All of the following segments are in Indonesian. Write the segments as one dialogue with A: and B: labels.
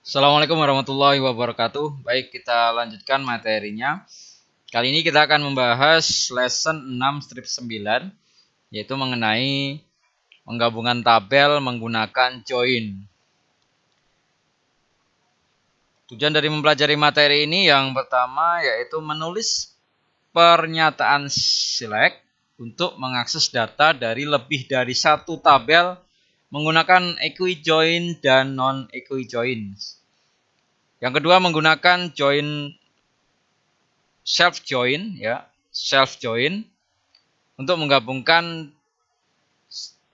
A: Assalamualaikum warahmatullahi wabarakatuh. Baik, kita lanjutkan materinya. Kali ini kita akan membahas lesson 6 strip 9, yaitu mengenai penggabungan tabel menggunakan join. Tujuan dari mempelajari materi ini yang pertama yaitu menulis pernyataan select untuk mengakses data dari lebih dari satu tabel menggunakan equi-join dan non-equi-join. Yang kedua menggunakan join self join untuk menggabungkan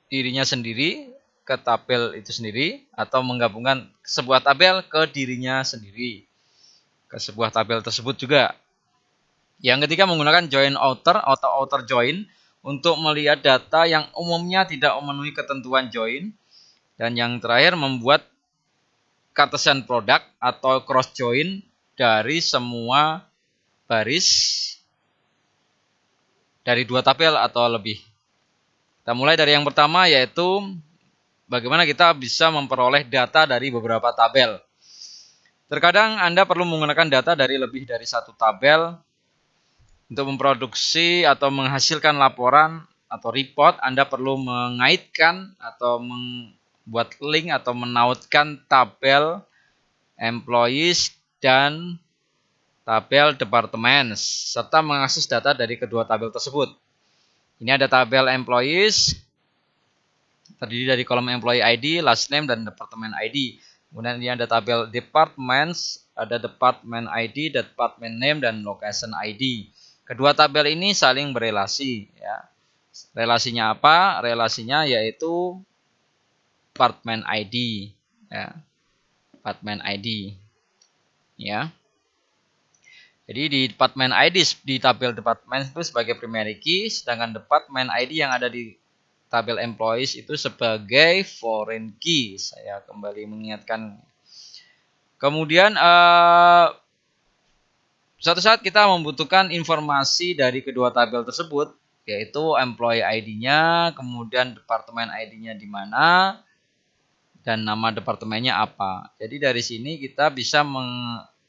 A: dirinya sendiri ke tabel itu sendiri atau menggabungkan sebuah tabel ke dirinya sendiri ke sebuah tabel tersebut juga. Yang ketiga menggunakan join outer atau outer join untuk melihat data yang umumnya tidak memenuhi ketentuan join. Dan yang terakhir membuat Cartesian product atau cross join dari semua baris dari dua tabel atau lebih. Kita mulai dari yang pertama yaitu bagaimana kita bisa memperoleh data dari beberapa tabel. Terkadang Anda perlu menggunakan data dari lebih dari satu tabel untuk memproduksi atau menghasilkan laporan atau report. Anda perlu mengaitkan atau membuat link atau menautkan tabel employees dan tabel department serta mengakses data dari kedua tabel tersebut. Ini ada tabel employees terdiri dari kolom employee ID, last name, dan department ID. Kemudian ini ada tabel departments, ada department ID, department name, dan location ID. Kedua tabel ini saling berelasi. Ya. Relasinya apa? Relasinya yaitu department ID. Ya. Department ID. Ya. Jadi di department ID di tabel department itu sebagai primary key, sedangkan department ID yang ada di tabel employees itu sebagai foreign key. Saya kembali mengingatkan. Kemudian suatu saat kita membutuhkan informasi dari kedua tabel tersebut, yaitu employee ID-nya, kemudian departemen ID-nya di mana, dan nama departemennya apa. Jadi dari sini kita bisa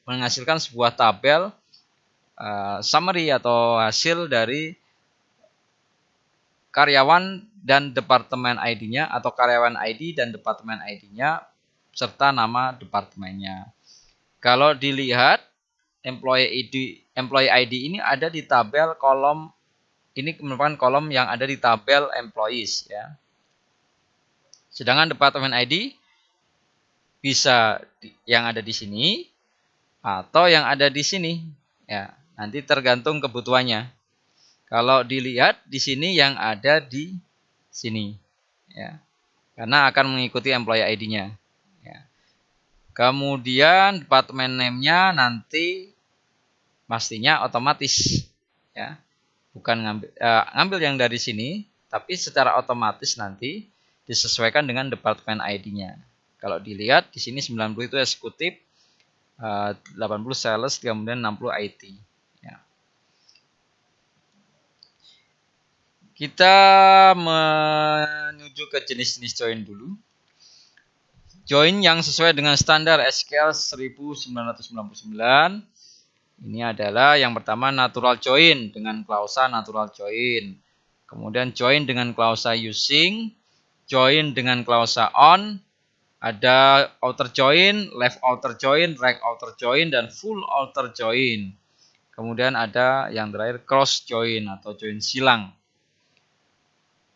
A: menghasilkan sebuah tabel summary atau hasil dari karyawan dan departemen ID-nya atau karyawan ID dan departemen ID-nya serta nama departemennya. Kalau dilihat employee ID ini ada di tabel kolom ini merupakan kolom yang ada di tabel employees ya. Sedangkan departemen ID bisa yang ada di sini atau yang ada di sini ya. Nanti tergantung kebutuhannya. Kalau dilihat di sini yang ada di sini ya. Karena akan mengikuti employee ID-nya ya. Kemudian department name-nya nanti pastinya otomatis ya. Bukan ngambil yang dari sini, tapi secara otomatis nanti disesuaikan dengan department ID-nya. Kalau dilihat di sini 90 itu eksekutif, 80 sales, kemudian 60 IT. Kita menuju ke jenis-jenis join dulu. Join yang sesuai dengan standar SQL 1999. Ini adalah yang pertama natural join dengan klausa natural join. Kemudian join dengan klausa using, join dengan klausa on, ada outer join, left outer join, right outer join, dan full outer join. Kemudian ada yang terakhir cross join atau join silang.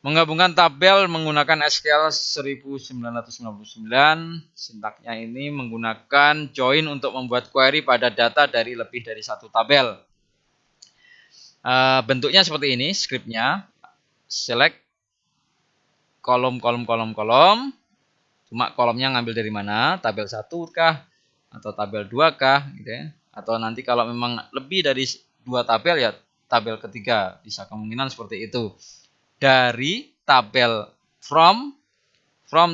A: Menggabungkan tabel menggunakan SQL 1999, sintaknya ini menggunakan join untuk membuat query pada data dari lebih dari satu tabel. Bentuknya seperti ini, scriptnya. Select kolom, cuma kolomnya ngambil dari mana, tabel 1 kah, atau tabel 2 kah, gitu ya. Atau nanti kalau memang lebih dari 2 tabel ya tabel ketiga, bisa kemungkinan seperti itu. Dari tabel from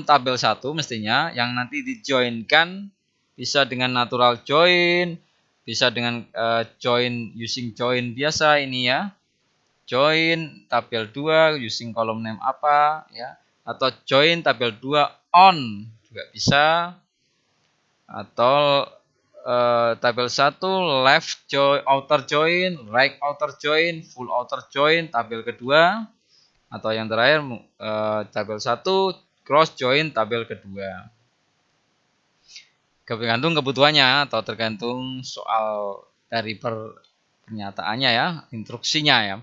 A: tabel 1 mestinya yang nanti dijoinkan bisa dengan natural join, bisa dengan join using join biasa ini ya. Join tabel 2 using column name apa ya, atau join tabel 2 on juga bisa. atau tabel 1 left join, outer join, right outer join, full outer join, tabel kedua, atau yang terakhir tabel 1 cross join tabel kedua. Tergantung kebutuhannya atau tergantung soal dari pernyataannya ya, instruksinya ya.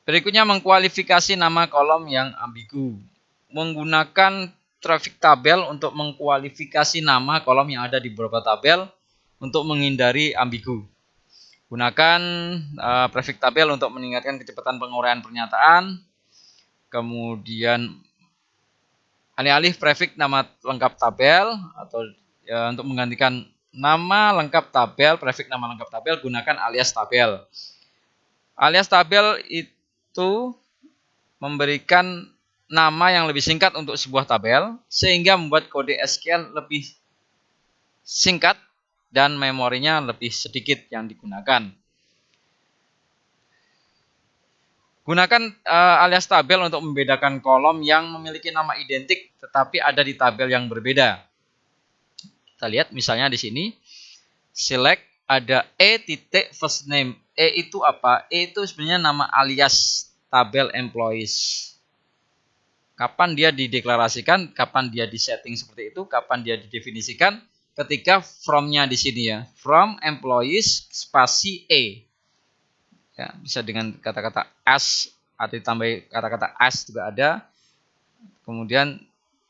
A: Berikutnya mengkualifikasi nama kolom yang ambigu. Menggunakan traffic tabel untuk mengkualifikasi nama kolom yang ada di beberapa tabel untuk menghindari ambigu. Gunakan prefix tabel untuk meningkatkan kecepatan penguraian pernyataan. Kemudian alih-alih prefix nama lengkap tabel atau untuk menggantikan nama lengkap tabel, prefix nama lengkap tabel, gunakan alias tabel. Alias tabel itu memberikan nama yang lebih singkat untuk sebuah tabel sehingga membuat kode SQL lebih singkat dan memorinya lebih sedikit yang digunakan. Gunakan alias tabel untuk membedakan kolom yang memiliki nama identik tetapi ada di tabel yang berbeda. Kita lihat misalnya di sini, select ada first name. E itu apa? E itu sebenarnya nama alias tabel employees. Kapan dia dideklarasikan, kapan dia disetting seperti itu, kapan dia didefinisikan, ketika from-nya di sini ya, from employees spasi E. Ya, bisa dengan kata-kata as atau ditambah kata-kata as juga ada. Kemudian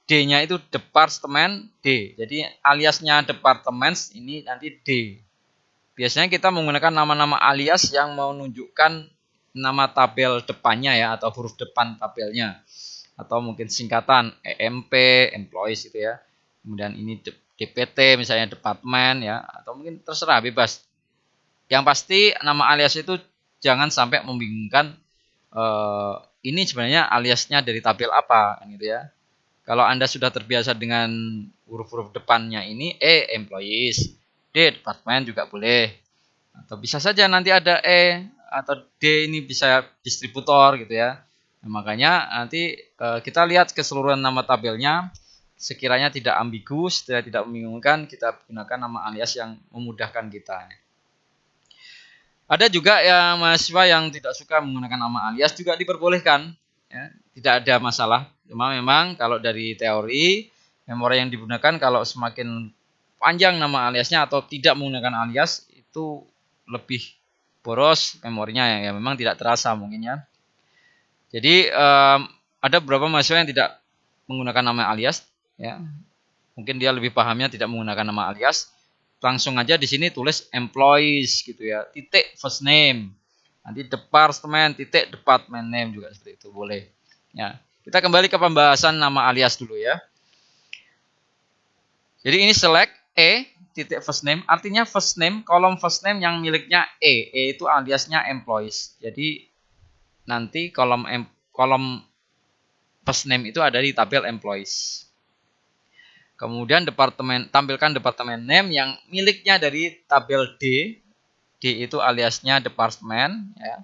A: D-nya itu department D. Jadi aliasnya departments ini nanti D. Biasanya kita menggunakan nama-nama alias yang menunjukkan nama tabel depannya ya atau huruf depan tabelnya. Atau mungkin singkatan EMP, employees itu ya. Kemudian ini DPT misalnya department ya, atau mungkin terserah bebas. Yang pasti nama alias itu jangan sampai membingungkan ini sebenarnya aliasnya dari tabel apa kan gitu ya. Kalau Anda sudah terbiasa dengan huruf-huruf depannya ini employees, D department juga boleh. Atau bisa saja nanti ada E atau D ini bisa distributor gitu ya. Nah, makanya nanti kita lihat keseluruhan nama tabelnya, sekiranya tidak ambigu, tidak membingungkan, kita gunakan nama alias yang memudahkan kita. Ada juga ya mahasiswa yang tidak suka menggunakan nama alias juga diperbolehkan, ya, tidak ada masalah. Cuma memang kalau dari teori, memori yang digunakan kalau semakin panjang nama aliasnya atau tidak menggunakan alias itu lebih boros memorinya ya memang tidak terasa mungkin ya. Jadi ada beberapa mahasiswa yang tidak menggunakan nama alias, ya. Mungkin dia lebih pahamnya tidak menggunakan nama alias. Langsung aja di sini tulis employees gitu ya, titik first name. Nanti department, titik department name juga seperti itu boleh. Ya, kita kembali ke pembahasan nama alias dulu ya. Jadi ini select titik first name, artinya first name, kolom first name yang miliknya E itu aliasnya employees. Jadi nanti kolom first name itu ada di tabel employees. Kemudian tampilkan departemen name yang miliknya dari tabel D. D itu aliasnya department ya.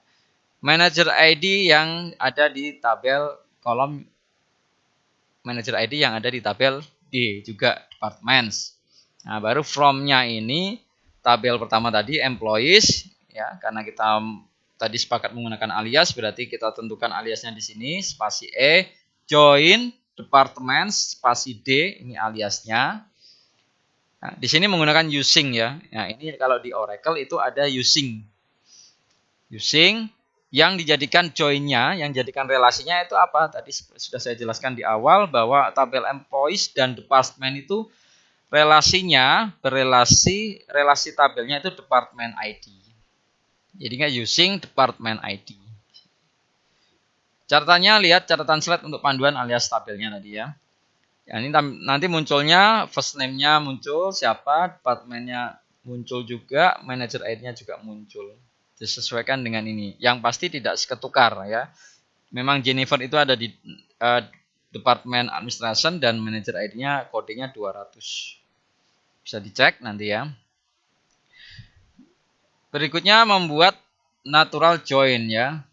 A: Manager ID yang ada di tabel kolom manager ID yang ada di tabel D juga departments. Nah, baru from-nya ini tabel pertama tadi employees ya, karena kita tadi sepakat menggunakan alias, berarti kita tentukan aliasnya di sini spasi E, join departments spasi D, ini aliasnya. Nah, di sini menggunakan using ya. Nah, ini kalau di Oracle itu ada using. Using yang dijadikan join-nya, yang jadikan relasinya itu apa? Tadi sudah saya jelaskan di awal bahwa tabel employees dan department itu relasi tabelnya itu department ID. Jadinya using department ID. Catatannya lihat catatan slide untuk panduan alias tabelnya tadi ya. Ya ini nanti munculnya first name-nya muncul, siapa, department-nya muncul juga, manager ID-nya juga muncul. Disesuaikan dengan ini. Yang pasti tidak seketukar ya. Memang Jennifer itu ada di department administration dan manager ID-nya kodenya 200. Bisa dicek nanti ya. Berikutnya membuat natural join ya.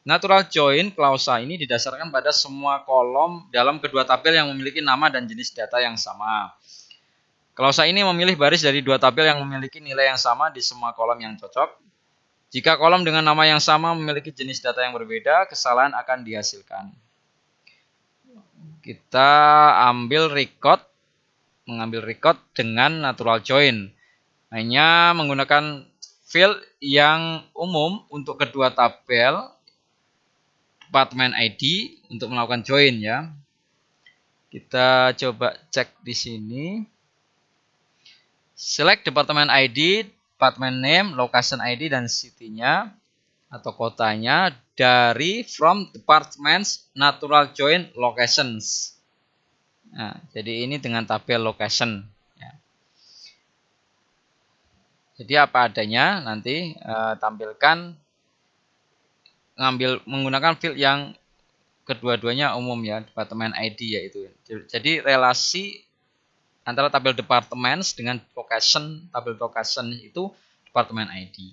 A: Natural join klausa ini didasarkan pada semua kolom dalam kedua tabel yang memiliki nama dan jenis data yang sama. Klausa ini memilih baris dari dua tabel yang memiliki nilai yang sama di semua kolom yang cocok. Jika kolom dengan nama yang sama memiliki jenis data yang berbeda, kesalahan akan dihasilkan. Kita mengambil record dengan natural join. Hanya menggunakan field yang umum untuk kedua tabel departemen ID untuk melakukan join ya. Kita coba cek di sini. Select departemen ID, department name, location ID dan city-nya atau kotanya dari from departments natural join locations. Nah, jadi ini dengan tabel location ya. Jadi apa adanya nanti tampilkan menggunakan field yang kedua-duanya umum ya, departemen ID yaitu. Jadi relasi antara tabel departments dengan location, tabel location itu departemen ID.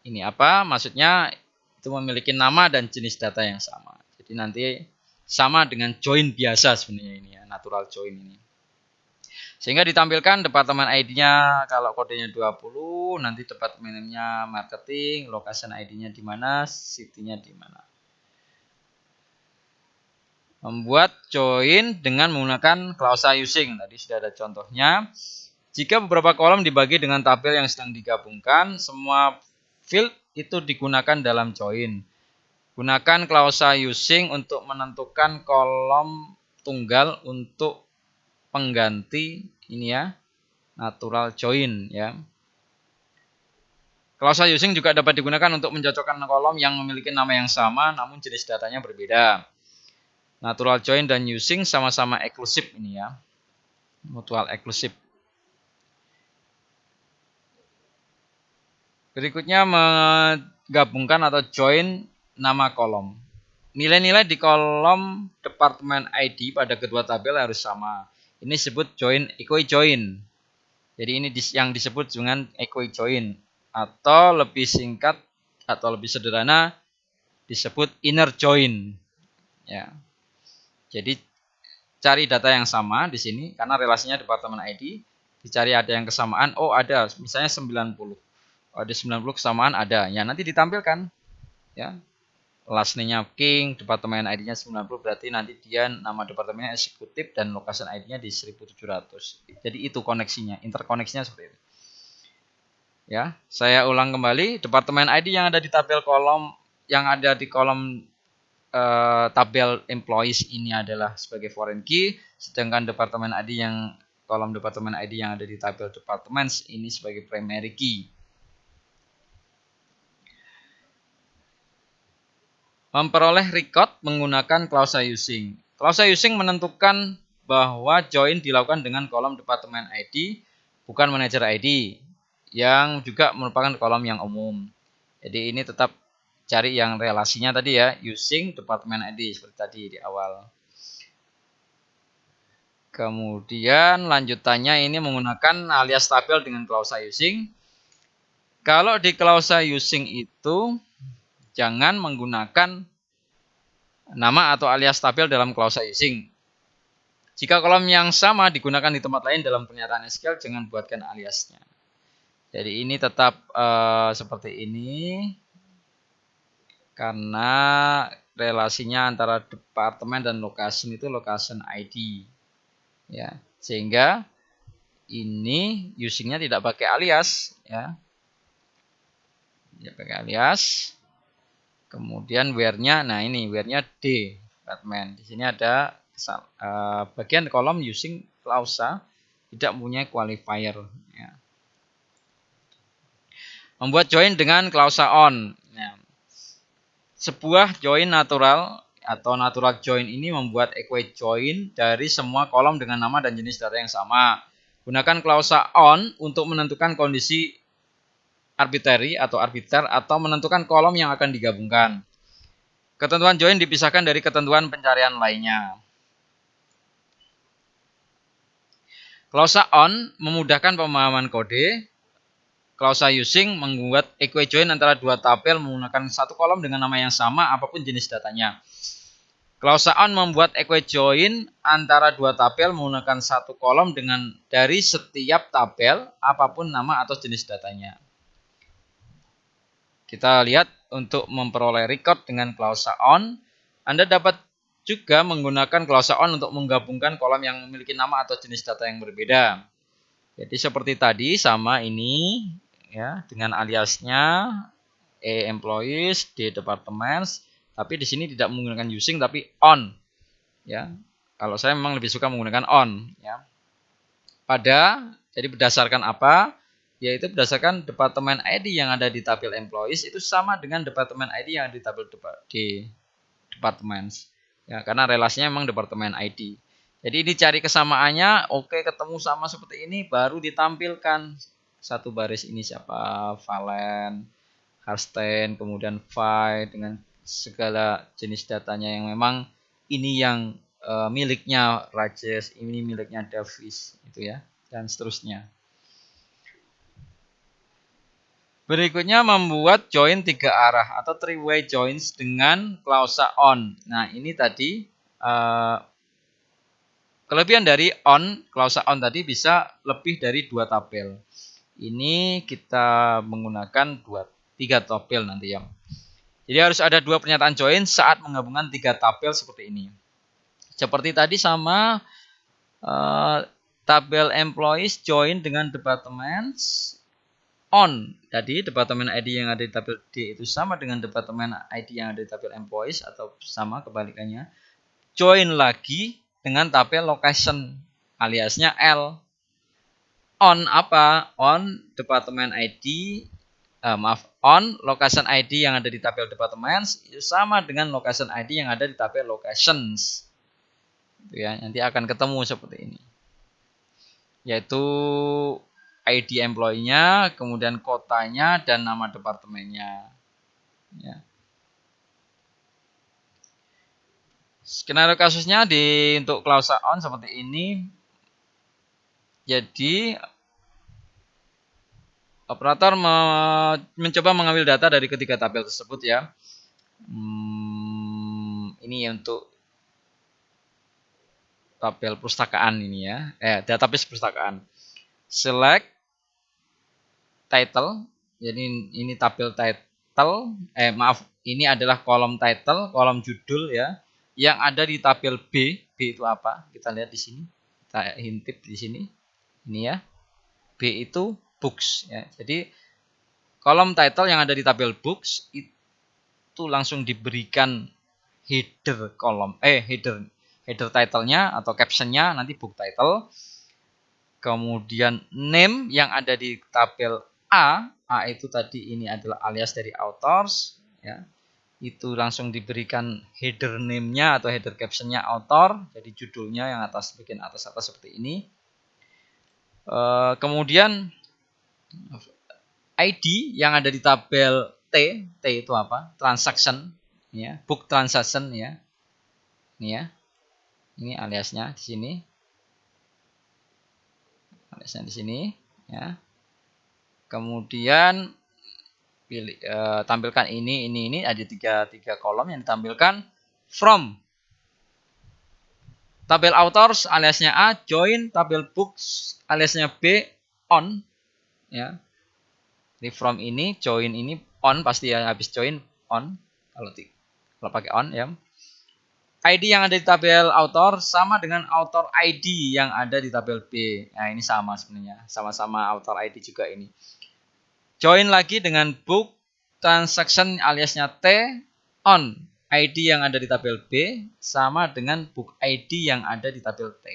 A: Ini apa? Maksudnya itu memiliki nama dan jenis data yang sama. Jadi nanti sama dengan join biasa sebenarnya ini ya, natural join ini. Sehingga ditampilkan departemen ID-nya kalau kodenya 20, nanti departemennya marketing, location ID-nya di mana, city-nya di mana. Membuat join dengan menggunakan klausa using. Tadi sudah ada contohnya. Jika beberapa kolom dibagi dengan tabel yang sedang digabungkan, semua field itu digunakan dalam join. Gunakan klausa using untuk menentukan kolom tunggal untuk pengganti ini ya, natural join ya. Klausa using juga dapat digunakan untuk mencocokkan kolom yang memiliki nama yang sama namun jenis datanya berbeda. Natural join dan using sama-sama eksklusif ini ya. Mutual eksklusif. Berikutnya menggabungkan atau join nama kolom. Nilai-nilai di kolom departemen ID pada kedua tabel harus sama. Ini disebut join equi-join. Jadi ini yang disebut dengan equi-join atau lebih singkat atau lebih sederhana disebut inner join. Ya. Jadi cari data yang sama di sini karena relasinya departemen ID, dicari ada yang kesamaan. Oh, ada misalnya 90. Oh, ada 90 kesamaan ada. Ya, nanti ditampilkan ya. Last name-nya King, departemen ID-nya 90 berarti nanti dia nama departemennya eksekutif dan location ID-nya di 1700. Jadi itu koneksinya, interkoneksinya seperti itu. Ya, saya ulang kembali, departemen ID yang ada di tabel kolom tabel employees ini adalah sebagai foreign key, sedangkan departemen ID kolom departemen ID yang ada di tabel departments ini sebagai primary key. Memperoleh record menggunakan klausa using. Klausa using menentukan bahwa join dilakukan dengan kolom departemen ID, bukan manager ID, yang juga merupakan kolom yang umum. Jadi ini tetap cari yang relasinya tadi ya, using departemen ID seperti tadi di awal. Kemudian lanjutannya ini menggunakan alias tabel dengan klausa using. Kalau di klausa using itu jangan menggunakan nama atau alias tabel dalam klausa using. Jika kolom yang sama digunakan di tempat lain dalam pernyataan SQL, jangan buatkan aliasnya. Jadi ini tetap seperti ini. Karena relasinya antara departemen dan location itu location ID. Ya, sehingga ini usingnya tidak pakai alias ya. Tidak pakai alias. Kemudian where-nya, nah ini where-nya D, department. Di sini ada bagian kolom using klausa tidak mempunyai qualifier ya. Membuat join dengan klausa on. Nah, sebuah join natural atau natural join ini membuat equi-join dari semua kolom dengan nama dan jenis data yang sama. Gunakan klausa on untuk menentukan kondisi arbitrary atau arbiter atau menentukan kolom yang akan digabungkan. Ketentuan join dipisahkan dari ketentuan pencarian lainnya. Klausa on memudahkan pemahaman kode. Klausa using membuat equi-join antara dua tabel menggunakan satu kolom dengan nama yang sama apapun jenis datanya. Klausa on membuat equate join antara dua tabel menggunakan satu kolom dari setiap tabel apapun nama atau jenis datanya. Kita lihat untuk memperoleh record dengan klausa on, Anda dapat juga menggunakan klausa on untuk menggabungkan kolom yang memiliki nama atau jenis data yang berbeda. Jadi seperti tadi sama ini ya dengan aliasnya employees, departments, tapi di sini tidak menggunakan using tapi on. Ya. Kalau saya memang lebih suka menggunakan on ya. Jadi berdasarkan apa? Yaitu berdasarkan departemen ID yang ada di tabel employees itu sama dengan departemen ID yang ada di tabel di departments. Ya, karena relasinya memang departemen ID. Jadi ini cari kesamaannya, oke ketemu sama seperti ini, baru ditampilkan satu baris ini siapa, Valen, Karsten, kemudian Vi dengan segala jenis datanya yang memang ini yang miliknya Rajesh, ini miliknya Davis, itu ya, dan seterusnya. Berikutnya membuat join 3 arah atau three-way joins dengan klausa on. Nah ini tadi kelebihan dari on, klausa on tadi bisa lebih dari 2 tabel. Ini kita menggunakan 3 tabel nanti ya. Jadi harus ada 2 pernyataan join saat menggabungkan 3 tabel seperti ini. Seperti tadi sama tabel employees join dengan departments on. Jadi departemen ID yang ada di tabel D itu sama dengan departemen ID yang ada di tabel employees atau sama kebalikannya. Join lagi dengan tabel location aliasnya L. On apa? On departemen ID on location ID yang ada di tabel departments itu sama dengan location ID yang ada di tabel locations. Itu ya, nanti akan ketemu seperti ini. Yaitu ID employee-nya, kemudian kotanya dan nama departemennya. Ya. Skenario kasusnya untuk klausa on seperti ini. Jadi operator mencoba mengambil data dari ketiga tabel tersebut ya. Ini untuk tabel perpustakaan ini ya. Database perpustakaan. Select title. Jadi ini tabel title. Ini adalah kolom title, kolom judul ya. Yang ada di tabel B. B itu apa? Kita lihat di sini. Kita intip di sini. Ini ya. B itu books ya. Jadi kolom title yang ada di tabel books itu langsung diberikan header kolom header title-nya atau caption-nya nanti book title. Kemudian name yang ada di tabel A itu tadi ini adalah alias dari authors ya. Itu langsung diberikan header name-nya atau header caption-nya author, jadi judulnya yang bagian atas seperti ini. Kemudian ID yang ada di tabel T itu apa? Transaction ya, book transaction ya. Ini ya. Ini aliasnya di sini. Aliasnya di sini ya. Kemudian tampilkan ini ada tiga kolom yang ditampilkan from tabel authors aliasnya A, join tabel books aliasnya B, on ya. Di from ini, join ini on pasti ya, habis join on kalau pakai on ya. ID yang ada di tabel author sama dengan author ID yang ada di tabel B. Nah, ini sama sebenarnya, sama-sama author ID juga ini. Join lagi dengan book transaction aliasnya T on ID yang ada di tabel B sama dengan book ID yang ada di tabel T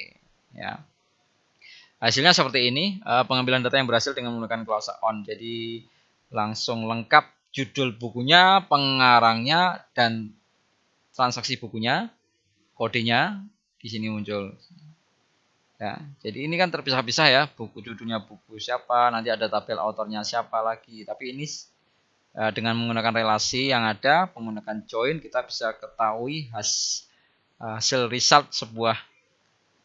A: ya. Hasilnya seperti ini, pengambilan data yang berhasil dengan menggunakan klausa on. Jadi langsung lengkap judul bukunya, pengarangnya dan transaksi bukunya, kodenya di sini muncul. Ya, jadi ini kan terpisah-pisah ya, buku judulnya buku siapa, nanti ada tabel autornya siapa lagi. Tapi ini dengan menggunakan relasi yang ada, menggunakan join kita bisa ketahui hasil result sebuah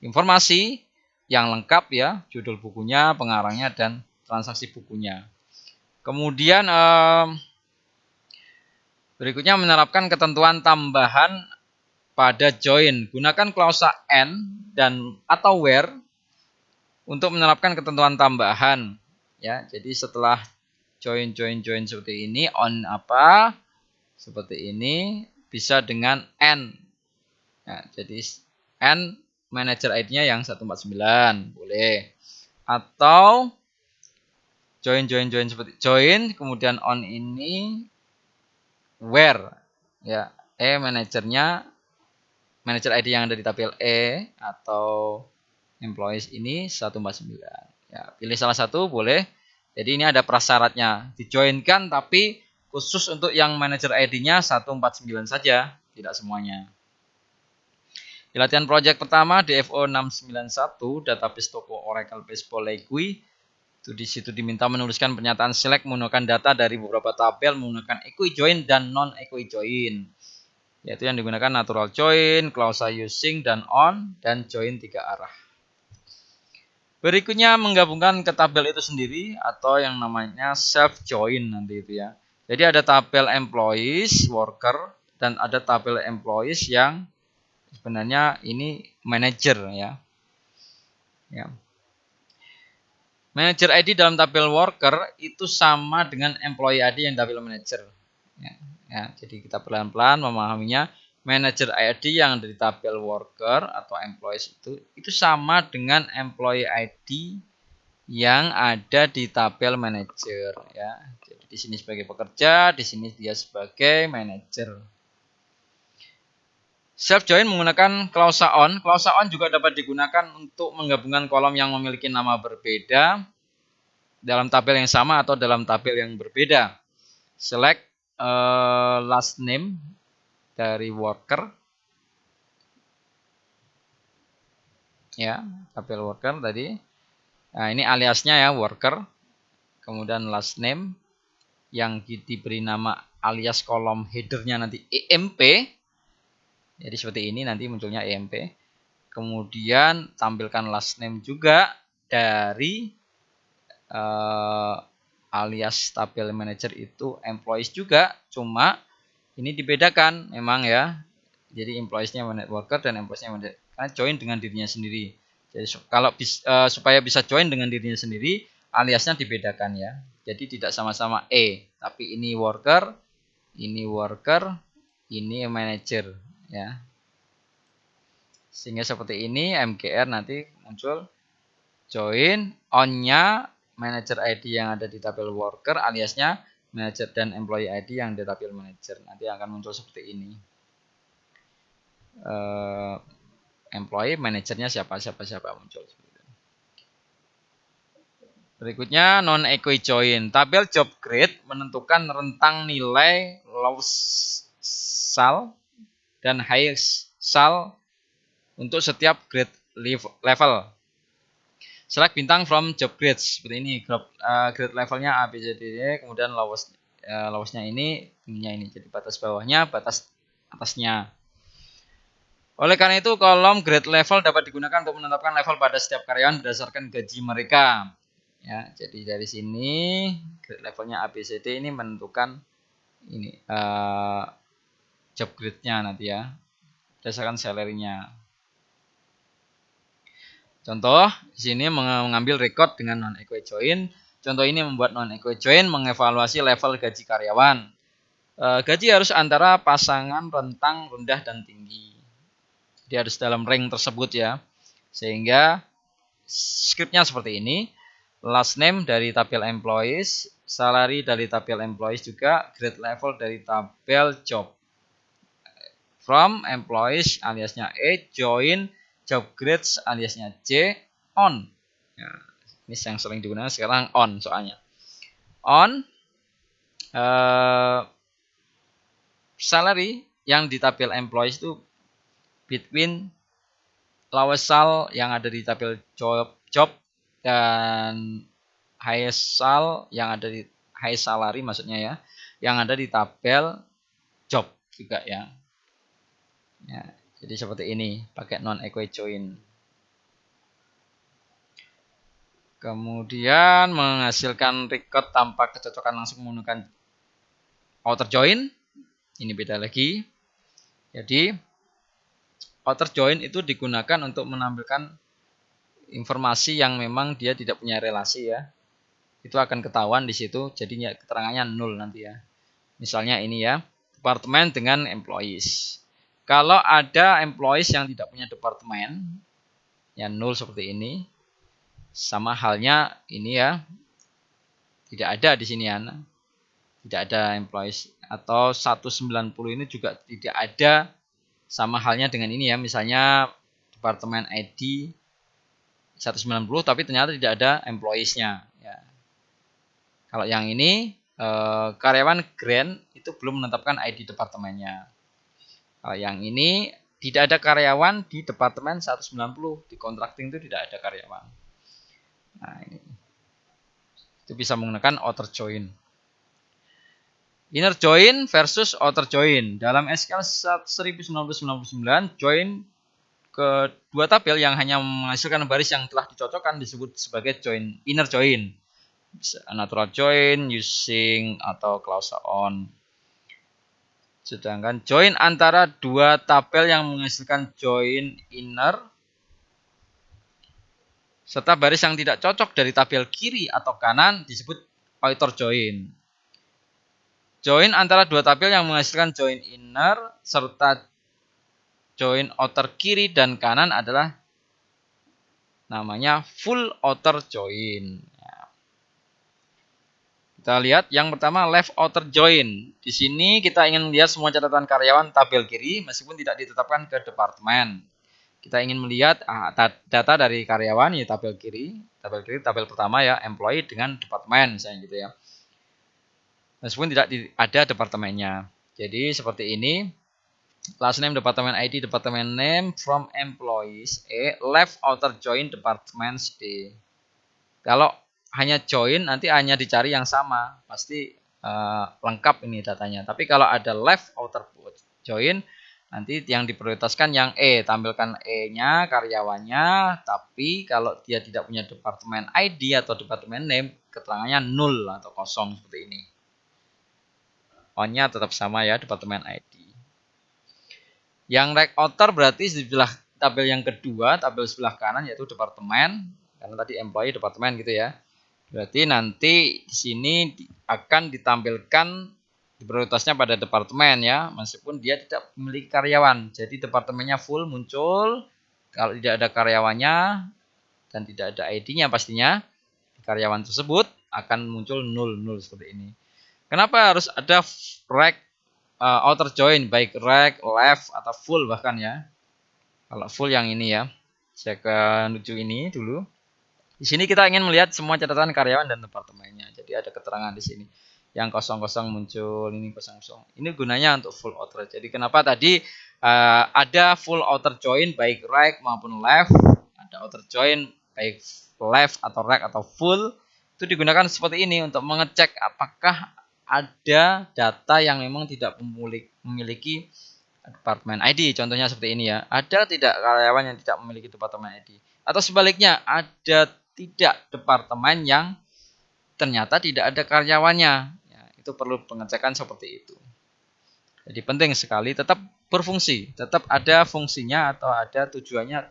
A: informasi yang lengkap ya, judul bukunya, pengarangnya dan transaksi bukunya. Kemudian berikutnya menerapkan ketentuan tambahan pada join. Gunakan klausa and dan atau where untuk menerapkan ketentuan tambahan. Ya, jadi setelah join seperti ini, on apa? Seperti ini, bisa dengan and. Ya, jadi and manager ID-nya yang 149, boleh. Atau join seperti join, kemudian on ini where. Ya, manajernya manager ID yang ada di tabel E atau employees ini 149. Ya, pilih salah satu boleh. Jadi ini ada prasyaratnya. Dijoinkan tapi khusus untuk yang manager ID-nya 149 saja, tidak semuanya. Di latihan project pertama DFO 691 database toko Oracle Baseball Legui, itu di situ diminta menuliskan pernyataan select menggunakan data dari beberapa tabel menggunakan equi join dan non equi join. Yaitu yang digunakan natural join, klausa using dan on, dan join 3 arah. Berikutnya menggabungkan ke tabel itu sendiri atau yang namanya self join nanti itu ya. Jadi ada tabel employees, worker, dan ada tabel employees yang sebenarnya ini manager ya. Manager ID dalam tabel worker itu sama dengan employee ID yang tabel manager. Jadi kita pelan-pelan memahaminya. Manager ID yang dari tabel worker atau employees itu sama dengan employee ID yang ada di tabel manager ya. Jadi di sini sebagai pekerja, di sini dia sebagai manager. Self join menggunakan klausa on. Klausa on juga dapat digunakan untuk menggabungkan kolom yang memiliki nama berbeda dalam tabel yang sama atau dalam tabel yang berbeda. Select last name dari worker. Ya, tabel worker tadi. Nah, ini aliasnya ya, worker. Kemudian last name yang diberi nama alias kolom headernya nanti EMP. Jadi seperti ini nanti munculnya EMP. Kemudian tampilkan last name juga dari alias tabel manager itu employees juga, cuma ini dibedakan memang ya. Jadi employees-nya worker dan employees-nya manager. Karena join dengan dirinya sendiri. Jadi kalau supaya bisa join dengan dirinya sendiri, aliasnya dibedakan ya. Jadi tidak sama-sama tapi ini worker, ini manager ya. Sehingga seperti ini MGR nanti muncul join on-nya manager ID yang ada di tabel worker aliasnya manager dan employee ID yang di tabel manager. Nanti akan muncul seperti ini. Employee manajernya siapa muncul. Berikutnya non equi join. Tabel job grade menentukan rentang nilai lowest sal dan highest sal untuk setiap grade level. Select bintang from job grades seperti ini. Grade levelnya A, B, C, D, E, kemudian lowestnya ini, tingginya ini. Jadi batas bawahnya, batas atasnya. Oleh karena itu, kolom grade level dapat digunakan untuk menetapkan level pada setiap karyawan berdasarkan gaji mereka. Ya, jadi dari sini grade levelnya A, B, C, D ini menentukan ini job grade-nya nanti ya, berdasarkan salary-nya. Contoh, di sini mengambil record dengan non-equi join. Contoh ini membuat non-equi join mengevaluasi level gaji karyawan. Gaji harus antara pasangan rentang rendah dan tinggi. Dia harus dalam rank tersebut ya. Sehingga scriptnya seperti ini. Last name dari tabel employees, salary dari tabel employees juga, grade level dari tabel job. From employees aliasnya E, join job grades aliasnya J, on. Ya, ini yang sering digunakan sekarang on soalnya. On salary yang di tabel employees itu between lowest sal yang ada di tabel job dan highest sal yang ada di high salary maksudnya ya, yang ada di tabel job juga ya. Ya, jadi seperti ini pakai non equi join. Kemudian menghasilkan record tanpa kecocokan langsung menggunakan outer join. Ini beda lagi. Jadi outer join itu digunakan untuk menampilkan informasi yang memang dia tidak punya relasi ya. Itu akan ketahuan di situ, jadinya keterangannya 0 nanti ya. Misalnya ini ya, departemen dengan employees. Kalau ada employees yang tidak punya departemen, ya 0 seperti ini. Sama halnya ini ya, tidak ada di sini ya. Tidak ada employees. Atau 190 ini juga tidak ada, sama halnya dengan ini ya. Misalnya departemen ID 190 tapi ternyata tidak ada employees-nya ya. Kalau yang ini karyawan Grand itu belum menetapkan ID departemennya. Kalau yang ini tidak ada karyawan di departemen 190, di contracting itu tidak ada karyawan. Nah, ini itu bisa menggunakan outer join. Inner join versus outer join. Dalam SQL 1999, join kedua tabel yang hanya menghasilkan baris yang telah dicocokkan disebut sebagai join, inner join. Natural join, using atau clause on. Sedangkan join antara dua tabel yang menghasilkan join inner serta baris yang tidak cocok dari tabel kiri atau kanan disebut outer join. Join antara dua tabel yang menghasilkan join inner serta join outer kiri dan kanan adalah namanya full outer join. Kita lihat yang pertama left outer join. Di sini kita ingin melihat semua catatan karyawan tabel kiri meskipun tidak ditetapkan ke departemen. Kita ingin melihat data dari karyawan ya tabel kiri, tabel pertama ya employee dengan departemen misalnya gitu ya. Meskipun tidak ada departemennya. Jadi seperti ini. Last name, department ID, department name from employees E, left outer join departments D. Kalau hanya join nanti hanya dicari yang sama, pasti lengkap ini datanya. Tapi kalau ada left outer join nanti yang diprioritaskan yang E, tampilkan E-nya karyawannya, tapi kalau dia tidak punya departemen ID atau departemen name, keterangannya 0 atau kosong seperti ini. On-nya tetap sama ya, departemen ID. Yang right outer berarti di sebelah tabel yang kedua, tabel sebelah kanan yaitu departemen, karena tadi employee departemen gitu ya. Berarti nanti di sini akan ditampilkan prioritasnya pada departemen ya, meskipun dia tidak memiliki karyawan. Jadi departemennya full muncul, kalau tidak ada karyawannya dan tidak ada ID-nya pastinya, karyawan tersebut akan muncul 0 seperti ini. Kenapa harus ada right outer join baik right, left atau full bahkan ya. Kalau full yang ini ya. Saya ke menuju ini dulu. Di sini kita ingin melihat semua catatan karyawan dan departemennya. Jadi ada keterangan di sini. Yang kosong-kosong muncul, ini kosong-kosong. Ini gunanya untuk full outer. Jadi kenapa tadi ada full outer join baik right maupun left, ada outer join baik left atau right atau full. Itu digunakan seperti ini untuk mengecek apakah ada data yang memang tidak memiliki departemen ID. Contohnya seperti ini ya. Ada tidak karyawan yang tidak memiliki departemen ID? Atau sebaliknya, ada tidak departemen yang ternyata tidak ada karyawannya. Ya, itu perlu pengecekan seperti itu. Jadi penting sekali tetap berfungsi. Tetap ada fungsinya atau ada tujuannya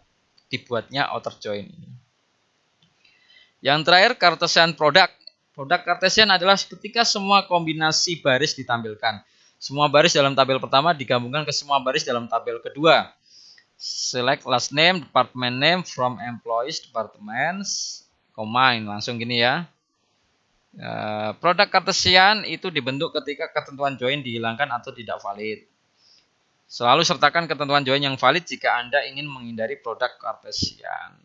A: dibuatnya outer join ini. Yang terakhir, Cartesian product. Produk Cartesian adalah ketika semua kombinasi baris ditampilkan. Semua baris dalam tabel pertama digabungkan ke semua baris dalam tabel kedua. Select last name, department name from employees, departments, combine. Langsung gini ya. Produk Cartesian itu dibentuk ketika ketentuan join dihilangkan atau tidak valid. Selalu sertakan ketentuan join yang valid jika Anda ingin menghindari produk Cartesian.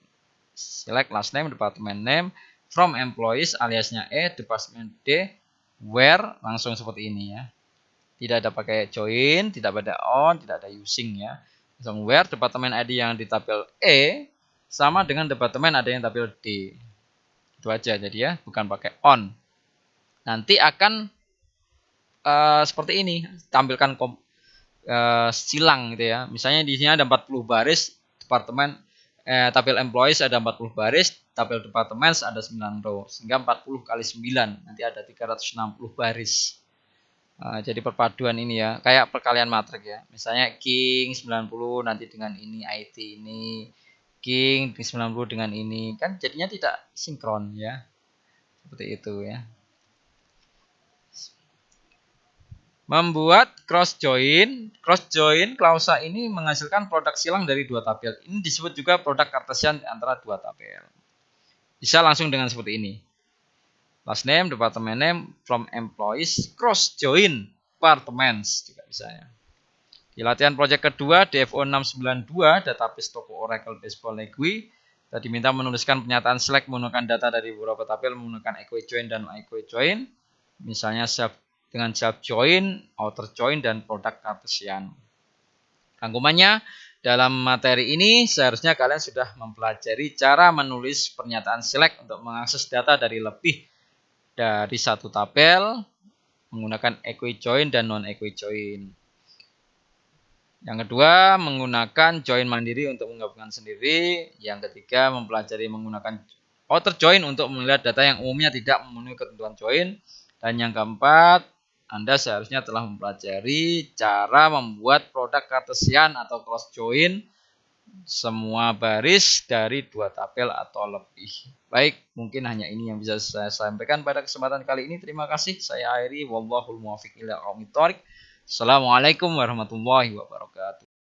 A: Select last name, department name, from employees aliasnya E, department D, where, langsung seperti ini ya. Tidak ada pakai join, tidak ada on, tidak ada using ya. Langsung where, department ID yang di tabel E sama dengan departemen ada yang tabel D. Itu aja jadi ya, bukan pakai on. Nanti akan seperti ini, tampilkan silang gitu ya. Misalnya di sini ada 40 baris, departemen tabel employees ada 40 baris, tabel departments ada 9 row, sehingga 40 kali 9 nanti ada 360 baris. Jadi perpaduan ini ya, kayak perkalian matrik ya. Misalnya King 90 nanti dengan ini, IT ini, King 90 dengan ini, kan jadinya tidak sinkron ya. Seperti itu ya. Membuat cross join klausa ini menghasilkan produk silang dari dua tabel. Ini disebut juga produk Cartesian antara dua tabel. Bisa langsung dengan seperti ini. Last name, department name, from employees, cross join departments juga bisa ya. Di latihan project kedua DFO 692 database toko Oracle Baseball League, kita diminta menuliskan pernyataan select menggunakan data dari beberapa tabel menggunakan equate join dan equate join. Misalnya dengan self join, outer join, dan produk Cartesian. Rangkumannya, dalam materi ini seharusnya kalian sudah mempelajari cara menulis pernyataan select untuk mengakses data dari lebih dari satu tabel menggunakan equate join dan non equate join. Yang kedua, menggunakan join mandiri untuk menggabungkan sendiri. Yang ketiga, mempelajari menggunakan outer join untuk melihat data yang umumnya tidak memenuhi ketentuan join. Dan yang keempat, Anda seharusnya telah mempelajari cara membuat produk Cartesian atau cross join semua baris dari dua tabel atau lebih. Baik, mungkin hanya ini yang bisa saya sampaikan pada kesempatan kali ini. Terima kasih. Saya akhiri. Wallahul muwaffiq ila aqwamit thoriq. Assalamualaikum warahmatullahi wabarakatuh.